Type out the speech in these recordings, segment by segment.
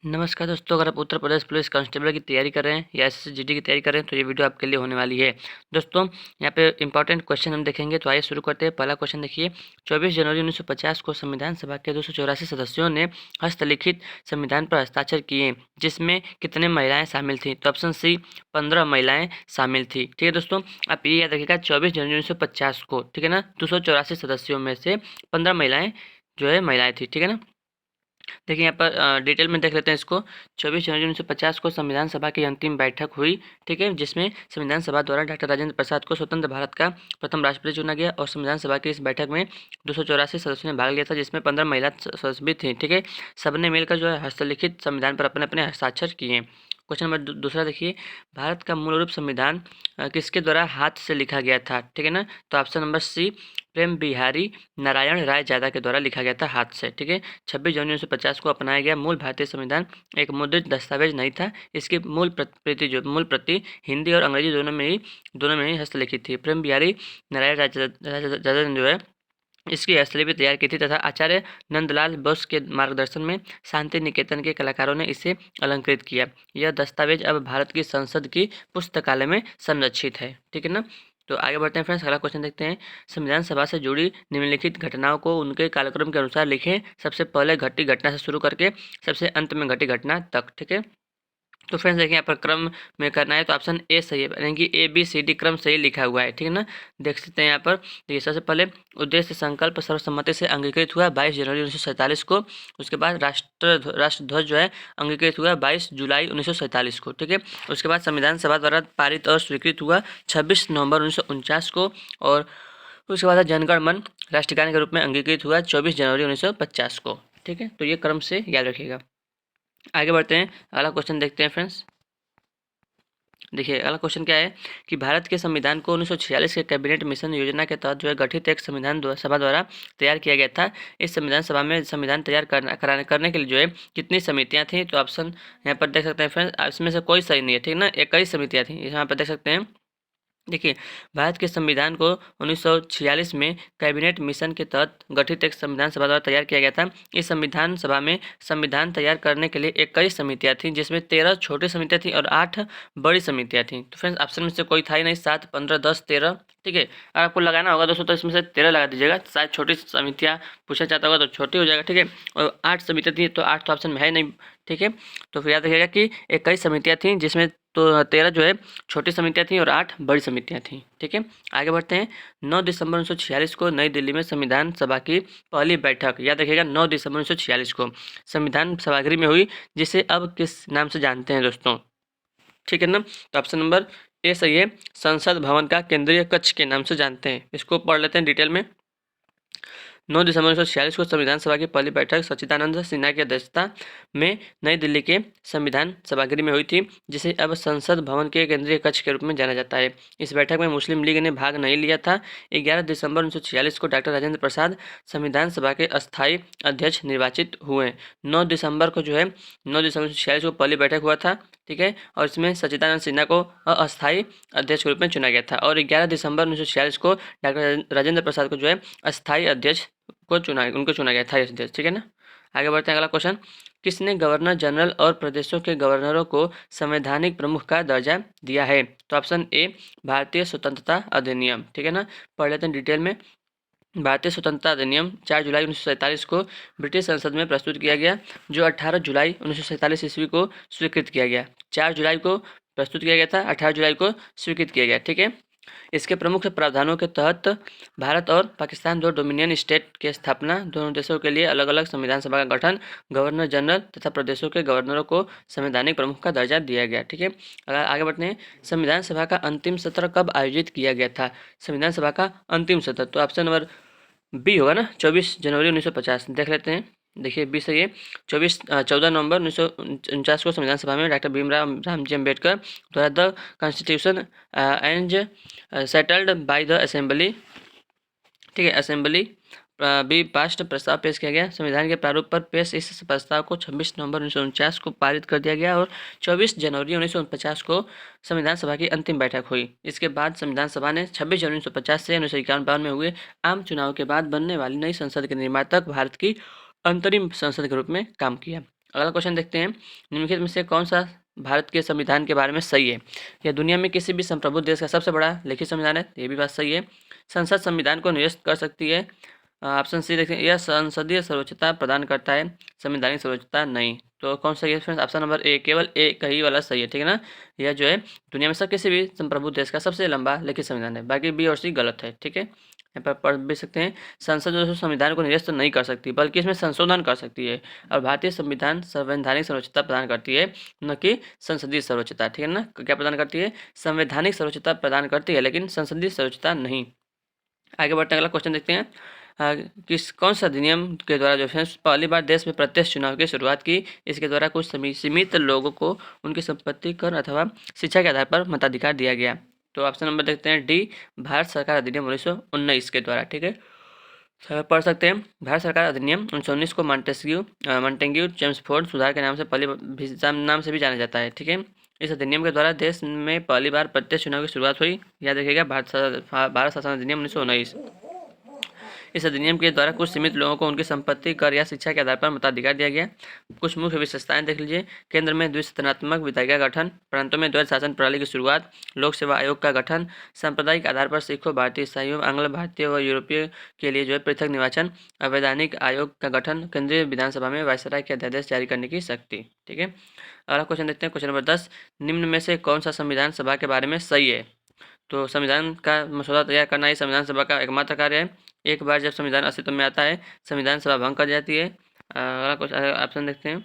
नमस्कार दोस्तों, अगर आप उत्तर प्रदेश पुलिस कांस्टेबल की तैयारी कर रहे हैं या एसएससी जीडी की तैयारी कर रहे हैं तो ये वीडियो आपके लिए होने वाली है। दोस्तों, यहाँ पे इंपॉर्टेंट क्वेश्चन हम देखेंगे, तो आइए शुरू करते हैं। पहला क्वेश्चन देखिए, 24 जनवरी 1950 को संविधान सभा के 284 सदस्यों ने हस्तलिखित संविधान पर हस्ताक्षर किए, जिसमें कितने महिलाएं शामिल थी? तो ऑप्शन सी, 15 महिलाएं शामिल थी। ठीक है दोस्तों, आप ये याद रखिएगा, 24 जनवरी 1950 को, ठीक है ना, 284 सदस्यों में से 15 महिलाएं जो है महिलाएं थी। ठीक है ना। देखिए यहाँ पर डिटेल में देख लेते हैं इसको। 24 जनवरी 1950 को संविधान सभा की अंतिम बैठक हुई, ठीक है, जिसमें संविधान सभा द्वारा डॉक्टर राजेंद्र प्रसाद को स्वतंत्र भारत का प्रथम राष्ट्रपति चुना गया। और संविधान सभा की इस बैठक में 284 सदस्यों ने भाग लिया था, जिसमें 15 महिला सदस्य भी थी। ठीक है, सबने मिलकर जो है हस्तलिखित संविधान पर अपने अपने हस्ताक्षर किए। क्वेश्चन नंबर दूसरा देखिए, भारत का मूल रूप संविधान किसके द्वारा हाथ से लिखा गया था? ठीक है ना। तो ऑप्शन नंबर सी, प्रेम बिहारी नारायण राय जादा के द्वारा लिखा गया था हाथ से। ठीक है, 26 जनवरी 1950 को अपनाया गया मूल भारतीय संविधान एक मुद्रित दस्तावेज नहीं था। इसकी मूल प्रति हिंदी और अंग्रेजी दोनों में ही हस्तलिखित थी। प्रेम बिहारी नारायण राय जादा ने जो है इसकी हस्तलिपि तैयार की थी तथा आचार्य नंदलाल बोस के मार्गदर्शन में शांति निकेतन के कलाकारों ने इसे अलंकृत किया। यह दस्तावेज अब भारत की संसद की पुस्तकालय में संरक्षित है। ठीक है ना। तो आगे बढ़ते हैं फ्रेंड्स, अगला क्वेश्चन देखते हैं। संविधान सभा से जुड़ी निम्नलिखित घटनाओं को उनके कालक्रम के अनुसार लिखें, सबसे पहले घटी घटना से शुरू करके सबसे अंत में घटी घटना तक। ठीक है, तो फ्रेंड्स देखिए यहाँ पर क्रम में करना है, तो ऑप्शन ए सही है, यानी कि ABCD क्रम सही लिखा हुआ है। ठीक है ना। देख सकते हैं यहाँ पर। देखिए सबसे पहले उद्देश्य संकल्प सर्वसम्मति से अंगीकृत हुआ 22 जनवरी 1947 को। उसके बाद राष्ट्रध्वज जो है अंगीकृत हुआ 22 जुलाई 1947 को। ठीक है, उसके बाद संविधान सभा द्वारा पारित और स्वीकृत हुआ 26 नवंबर 1949 को। और उसके बाद जनगण मन राष्ट्रगान के रूप में अंगीकृत हुआ 24 जनवरी 1950 को। ठीक है, तो ये क्रम से याद रखिएगा। आगे बढ़ते हैं, अगला क्वेश्चन देखते हैं फ्रेंड्स। देखिए अगला क्वेश्चन क्या है कि भारत के संविधान को 1946 के कैबिनेट मिशन योजना के तहत जो है गठित एक सभा द्वारा तैयार किया गया था। इस संविधान सभा में संविधान तैयार करने के लिए जो है कितनी समितियां थी? तो ऑप्शन यहाँ पर देख सकते हैं फ्रेंड्स, इसमें से कोई सही नहीं है। ठीक है ना, 21 समितियां थी, यहाँ पर देख सकते हैं। देखिए, भारत के संविधान को 1946 में कैबिनेट मिशन के तहत गठित एक संविधान सभा द्वारा तैयार किया गया था। इस संविधान सभा में संविधान तैयार करने के लिए 21 समितियां थीं, जिसमें 13 छोटी समितियां थीं और 8 बड़ी समितियां थीं। तो फ्रेंड्स ऑप्शन में से कोई था ही नहीं, 7, 15, 10, 13। ठीक है, अगर आपको लगाना होगा दोस्तों तो इसमें से 13 लगा दीजिएगा। शायद छोटी समितियाँ पूछा चाहता होगा तो छोटी हो जाएगा। ठीक है, और 8 समितियाँ थी तो 8 तो ऑप्शन में है नहीं। ठीक है, तो फिर याद रखिएगा कि 21 समितियाँ थीं, जिसमें तो 13 जो है छोटी समितियाँ थीं और 8 बड़ी समितियाँ थीं। ठीक है, आगे बढ़ते हैं। 9 दिसंबर 1946 को नई दिल्ली में संविधान सभा की पहली बैठक, याद रखिएगा 9 दिसंबर 1946 को संविधान सभागृह में हुई, जिसे अब किस नाम से जानते हैं दोस्तों? ठीक है ना, तो ऑप्शन नंबर ए सही है, संसद भवन का केंद्रीय कक्ष के नाम से जानते हैं। इसको पढ़ लेते हैं डिटेल में। 9 दिसंबर 1946 को संविधान सभा की पहली बैठक सच्चिदानंद सिन्हा की अध्यक्षता में नई दिल्ली के संविधान सभागृह में हुई थी, जिसे अब संसद भवन के केंद्रीय कक्ष के रूप में जाना जाता है। इस बैठक में मुस्लिम लीग ने भाग नहीं लिया था। 11 दिसंबर 1946 को डॉक्टर राजेंद्र प्रसाद संविधान सभा के अस्थायी अध्यक्ष निर्वाचित हुए। 9 दिसंबर को जो है 9 दिसंबर 1946 को पहली बैठक हुआ था। ठीक है, और इसमें सच्चिदानंद सिन्हा को अस्थायी अध्यक्ष के रूप में चुना गया था। और 11 दिसंबर 1946 को डॉक्टर राजेंद्र प्रसाद को जो है अस्थायी अध्यक्ष उनको चुना गया था इस देश। ठीक है ना। आगे बढ़ते हैं, अगला क्वेश्चन। किसने गवर्नर जनरल और प्रदेशों के गवर्नरों को संवैधानिक प्रमुख का दर्जा दिया है? तो ऑप्शन ए, भारतीय स्वतंत्रता अधिनियम। ठीक है ना, पढ़ लेते हैं डिटेल में। भारतीय स्वतंत्रता अधिनियम 4 जुलाई 1947 को ब्रिटिश संसद में प्रस्तुत किया गया, जो 18 जुलाई 1947 ईस्वी को स्वीकृत किया गया। 4 जुलाई को प्रस्तुत किया गया था, 18 जुलाई को स्वीकृत किया गया। ठीक है, इसके प्रमुख प्रावधानों के तहत भारत और पाकिस्तान दो डोमिनियन स्टेट की स्थापना, दोनों देशों के लिए अलग अलग संविधान सभा का गठन, गवर्नर जनरल तथा प्रदेशों के गवर्नरों को संवैधानिक प्रमुख का दर्जा दिया गया। ठीक है, अगर आगे बढ़ते हैं, संविधान सभा का अंतिम सत्र कब आयोजित किया गया था? संविधान सभा का अंतिम सत्र, तो ऑप्शन नंबर बी होगा ना, 24 जनवरी 1950। देख लेते हैं। देखिए बी सही है। 14 नवंबर 1949 को संविधान सभा में डॉक्टर भीमराव रामजी अम्बेडकर द्वारा the constitution and settled by the assembly, ठीक है, असेंबली बी पास्ट प्रस्ताव पेश किया गया। संविधान के प्रारूप पर पेश इस प्रस्ताव को 26 नवंबर 1949 को पारित कर दिया गया और 24 जनवरी 1949 को संविधान सभा की अंतिम बैठक हुई। इसके बाद संविधान सभा ने 26 जनवरी 1950 से 1951 में हुए आम चुनाव के बाद बनने वाली नई संसद के निर्माण तक भारत की अंतरिम संसद के रूप में काम किया। अगला क्वेश्चन देखते हैं, निम्नलिखित में से कौन सा भारत के संविधान के बारे में सही है? यह दुनिया में किसी भी संप्रभु देश का सबसे बड़ा लिखित संविधान है, ये भी बात सही है। संसद संविधान को निरस्त कर सकती है। ऑप्शन सी देखते हैं, यह संसदीय सर्वोच्चता प्रदान करता है, संवैधानिक सर्वोच्चता नहीं। तो कौन सा है फ्रेंड्स? ऑप्शन नंबर ए, केवल एक ही वाला सही है, ठीक है ना। यह जो है दुनिया में सब किसी भी संप्रभु देश का सबसे लंबा लिखित संविधान है, बाकी बी और सी गलत है, ठीक है। यहाँ पर पढ़ भी सकते हैं, संसद जो है संविधान को निरस्त नहीं कर सकती, बल्कि इसमें संशोधन कर सकती है। और भारतीय संविधान संवैधानिक सर्वोच्चता प्रदान करती है, न कि संसदीय सर्वोच्चता, ठीक है ना। क्या प्रदान करती है? संवैधानिक सर्वोच्चता प्रदान करती है, लेकिन संसदीय सर्वोच्चता नहीं। आगे बढ़ते हैं, अगला क्वेश्चन देखते हैं, कौन सा अधिनियम के द्वारा जो है पहली बार देश में प्रत्यक्ष चुनाव की शुरुआत की? इसके द्वारा कुछ सीमित लोगों को उनकी संपत्ति कर अथवा शिक्षा के आधार पर मताधिकार दिया गया। तो ऑप्शन नंबर देखते हैं डी, भारत सरकार अधिनियम 1919 के द्वारा, ठीक है। पढ़ सकते हैं, भारत सरकार अधिनियम 1919 को मॉन्टेग्यू चेम्सफोर्ड सुधार के नाम से नाम से भी जाना जाता है, ठीक है। इस अधिनियम के द्वारा देश में पहली बार प्रत्यक्ष चुनाव की शुरुआत हुई। याद रखिएगा, भारत शासन अधिनियम 1919। इस अधिनियम के द्वारा कुछ सीमित लोगों को उनकी संपत्ति, कर या शिक्षा के आधार पर मताधिकार दिया गया। कुछ मुख्य विशेषताएं देख लीजिए, केंद्र में द्विसदनात्मक विधायी का गठन, प्रांतों में द्वैध शासन प्रणाली की शुरुआत, लोक सेवा आयोग का गठन, सांप्रदायिक आधार पर सिखों, भारतीय ईसाइयों, आंग्ल भारतीय व यूरोपीय के लिए जो है पृथक निर्वाचन, अवैधानिक आयोग का गठन, केंद्रीय विधानसभा में वायसराय के अध्यादेश जारी करने की शक्ति, ठीक है। अगला क्वेश्चन देखते हैं, क्वेश्चन नंबर 10, निम्न में से कौन सा संविधान सभा के बारे में सही है? तो संविधान का मसौदा तैयार करना ही संविधान सभा का एकमात्र कार्य है। एक बार जब संविधान अस्तित्व में आता है, संविधान सभा भंग कर जाती है। अगला कुछ ऑप्शन देखते हैं,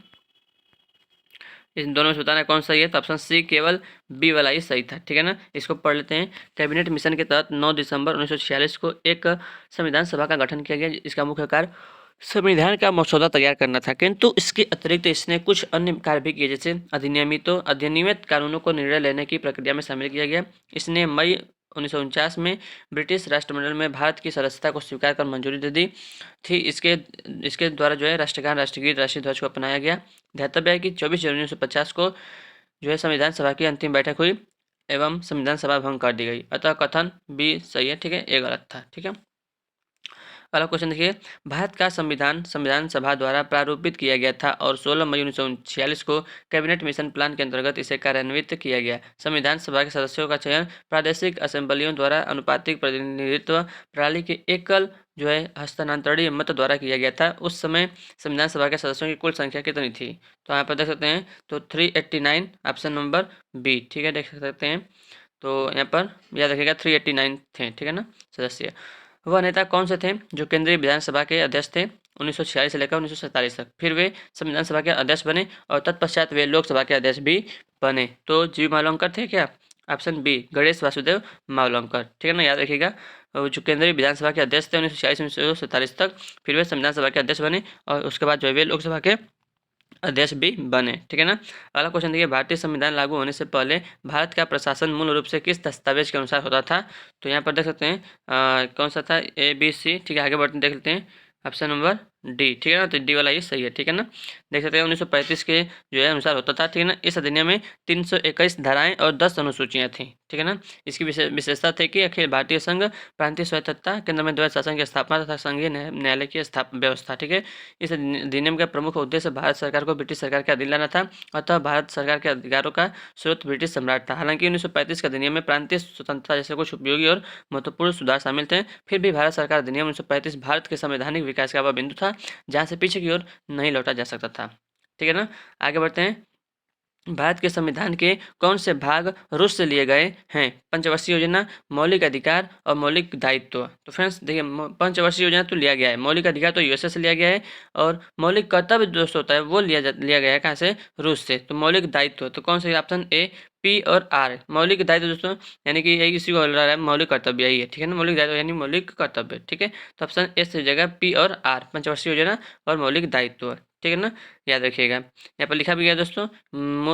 इन दोनों में से बताना कौन सही है। तो ऑप्शन सी, केवल बी वाला ही सही था, ठीक है ना। इसको पढ़ लेते हैं, कैबिनेट मिशन के तहत 9 दिसंबर 1946 को एक संविधान सभा का गठन किया गया। इसका मुख्य कार्य संविधान का मसौदा तैयार करना था, किंतु इसके अतिरिक्त इसने कुछ अन्य कार्य भी किए, जैसे अधिनियमित कानूनों को निर्णय लेने की प्रक्रिया में शामिल किया गया। इसने मई 1949 में ब्रिटिश राष्ट्रमंडल में भारत की सदस्यता को स्वीकार कर मंजूरी दे दी थी। इसके द्वारा जो है राष्ट्रगान, राष्ट्रगीत, राष्ट्रीय ध्वज को अपनाया गया। ध्यातव्य है कि 24 जनवरी 1950 को जो है संविधान सभा की अंतिम बैठक हुई एवं संविधान सभा भंग कर दी गई। अतः कथन बी सही है, ठीक है, ए गलत था, ठीक है। अगला क्वेश्चन देखिए, भारत का संविधान सभा द्वारा प्रारूपित किया गया था और 16 मई 1946 को कैबिनेट मिशन प्लान के अंतर्गत इसे कार्यान्वित किया गया। संविधान सभा के सदस्यों का चयन प्रादेशिक असेंबलियों द्वारा अनुपातिक प्रतिनिधित्व प्रणाली के एकल जो है हस्तांतरणीय मत द्वारा किया गया था। उस समय संविधान सभा के सदस्यों की कुल संख्या कितनी थी? तो यहाँ पर देख सकते हैं, तो 389, ऑप्शन नंबर बी, ठीक है, देख सकते हैं। तो यहाँ पर याद रखिएगा 389 थे, ठीक है ना सदस्य। वह नेता कौन से थे जो केंद्रीय विधानसभा के अध्यक्ष थे 1946 से लेकर 1947 तक? फिर वे संविधान सभा के अध्यक्ष बने और तत्पश्चात वे लोकसभा के अध्यक्ष भी बने। तो जी मावलंकर थे क्या? ऑप्शन बी, गणेश वासुदेव मावलंकर, ठीक है ना, याद रखिएगा। जो केंद्रीय विधानसभा के अध्यक्ष थे 1946 1947 तक, फिर वे संविधान सभा के अध्यक्ष बने और उसके बाद जो है वे लोकसभा के अध्यक्ष भी बने, ठीक है ना। अगला क्वेश्चन देखिए, भारतीय संविधान लागू होने से पहले भारत का प्रशासन मूल रूप से किस दस्तावेज के अनुसार होता था? तो यहाँ पर देख सकते हैं कौन सा था, ए बी सी, ठीक है। आगे बढ़ते देख लेते हैं, ऑप्शन नंबर डी, ठीक है ना, तो डी वाला ये सही है, ठीक है ना। देख सकते हैं 1935 के जो है अनुसार होता था, ठीक है ना। इस अधिनियम में 321 धाराएं और 10 अनुसूचियां थी, ठीक है ना। इसकी विशेषता थी कि अखिल भारतीय संघ, प्रांतीय स्वायत्तता, केंद्र में द्वैध शासन की स्थापना तथा संघीय न्यायालय की व्यवस्था, ठीक है। इस अधिनियम का प्रमुख उद्देश्य भारत सरकार को ब्रिटिश सरकार के अधीन लाना था, अतः भारत सरकार के अधिकारों का स्रोत ब्रिटिश सम्राट था। हालांकि 1935 के अधिनियम में प्रांतीय स्वतंत्रता जैसे कुछ उपयोगी और महत्वपूर्ण सुधार शामिल थे, फिर भी भारत सरकार अधिनियम 1935 भारत के संवैधानिक विकास का वह बिंदु था जहां से पीछे की ओर नहीं लौटा जा सकता था, ठीक है ना। आगे बढ़ते हैं, भारत के संविधान के कौन से भाग रूस से लिए गए हैं? पंचवर्षीय योजना, मौलिक अधिकार और मौलिक दायित्व। तो फ्रेंड्स देखिए, पंचवर्षीय योजना तो लिया गया है, मौलिक अधिकार तो यूएसए से लिया गया है और मौलिक कर्तव्य दोस्त होता है वो लिया गया है कहाँ से? रूस से। तो मौलिक दायित्व तो कौन सा? ऑप्शन ए, पी और आर। मौलिक दायित्व दोस्तों यानी कि यही इसी को बोल रहा है, मौलिक कर्तव्य यही है, ठीक है ना। मौलिक दायित्व यानी मौलिक कर्तव्य, ठीक है। तो ऑप्शन ए से जगह पी और आर, पंचवर्षीय योजना और मौलिक दायित्व, ठीक है ना, याद रखिएगा। यहाँ पर लिखा भी गया दोस्तों,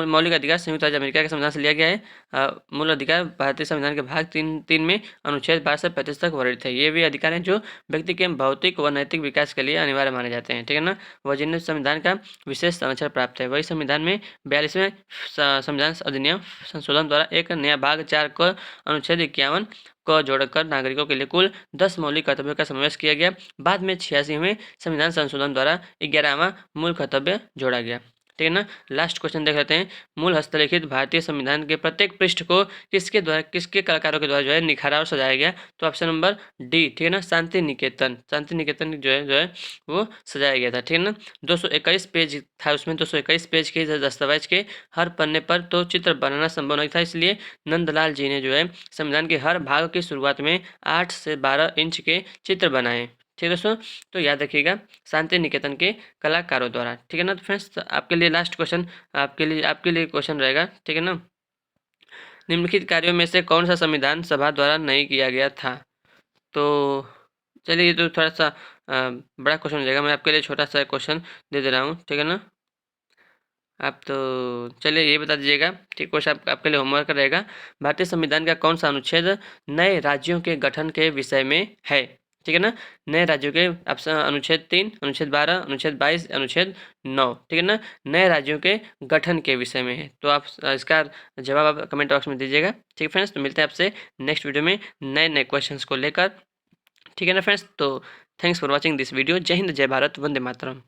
मौलिक अधिकार संयुक्त राज्य अमेरिका के संविधान से लिया गया है। मूल अधिकार भारतीय संविधान के भाग 3 में अनुच्छेद 12 से 35 तक वर्णित है। ये भी अधिकार हैं जो व्यक्ति के भौतिक व नैतिक विकास के लिए अनिवार्य माने जाते हैं, ठीक है ना। वह जिन्हें संविधान का विशेष संरक्षण प्राप्त है। वही संविधान में 42वें संविधान अधिनियम संशोधन द्वारा एक नया भाग 4 को अनुच्छेद 51 को जोड़कर नागरिकों के लिए कुल 10 मौलिक कर्तव्यों का समावेश किया गया। बाद में 86वें संविधान संशोधन द्वारा 11वां मूल कर्तव्य जोड़ा गया, ठीक है ना। लास्ट क्वेश्चन देख लेते हैं। मूल हस्तलिखित भारतीय संविधान के प्रत्येक पृष्ठ को किसके कलाकारों के द्वारा जो है निखारा और सजाया गया? तो ऑप्शन नंबर डी, ठीक है ना, शांति निकेतन। शांति निकेतन जो है वो सजाया गया था, ठीक है ना। 221 पेज था उसमें, 221 पेज के दस्तावेज के हर पन्ने पर तो चित्र बनाना संभव नहीं था, इसलिए नंदलाल जी ने जो है संविधान के हर भाग की शुरुआत में 8 से 12 इंच के चित्र बनाए। ठीक है दोस्तों, तो याद रखिएगा शांति निकेतन के कलाकारों द्वारा, ठीक है ना। तो फ्रेंड्स आपके लिए लास्ट क्वेश्चन आपके लिए क्वेश्चन रहेगा, ठीक है ना। निम्नलिखित कार्यों में से कौन सा संविधान सभा द्वारा नहीं किया गया था? तो चलिए, ये तो थोड़ा सा बड़ा क्वेश्चन हो जाएगा, मैं आपके लिए छोटा सा क्वेश्चन दे दे रहा हूँ, ठीक है ना। आप तो चलिए ये बता दीजिएगा, ठीक क्वेश्चन आपके लिए होमवर्क रहेगा। भारतीय संविधान का कौन सा अनुच्छेद नए राज्यों के गठन के विषय में है? ठीक है ना। नए राज्यों के ऑप्शन अनुच्छेद 3, अनुच्छेद 12, अनुच्छेद 22, अनुच्छेद 9, ठीक है ना। नए राज्यों के गठन के विषय में है, तो आप इसका जवाब आप कमेंट बॉक्स में दीजिएगा। ठीक है फ्रेंड्स, तो मिलते हैं आपसे नेक्स्ट वीडियो में नए नए क्वेश्चंस को लेकर, ठीक है ना फ्रेंड्स। तो thanks for watching this video. जय हिंद, जय भारत, वंदे मातरम।